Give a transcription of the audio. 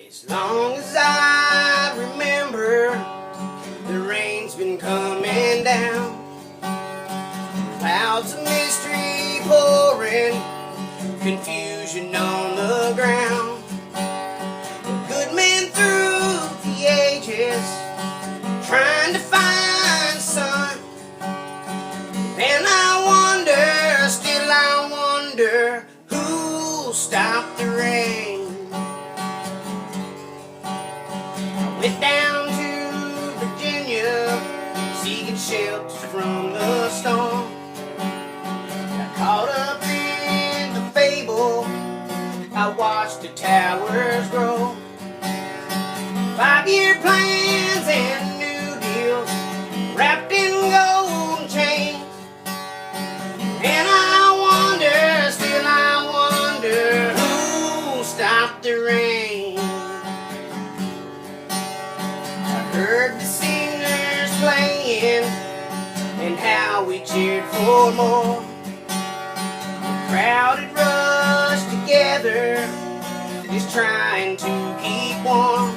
As long as I remember, the rain's been coming down. Clouds of mystery pouring, confusion on the ground. Good men through the ages, trying to find sun. And I wonder, still I wonder, who'll stop the rain? Went down to Virginia, seeking shelter from the storm. Got caught up in the fable, I watched the towers grow. 5-year plans and new deals, wrapped in golden chains. And I wonder, still I wonder, who'll stop the rain? Heard the singers playing and how we cheered for more. The crowd had rushed together, just trying to keep warm.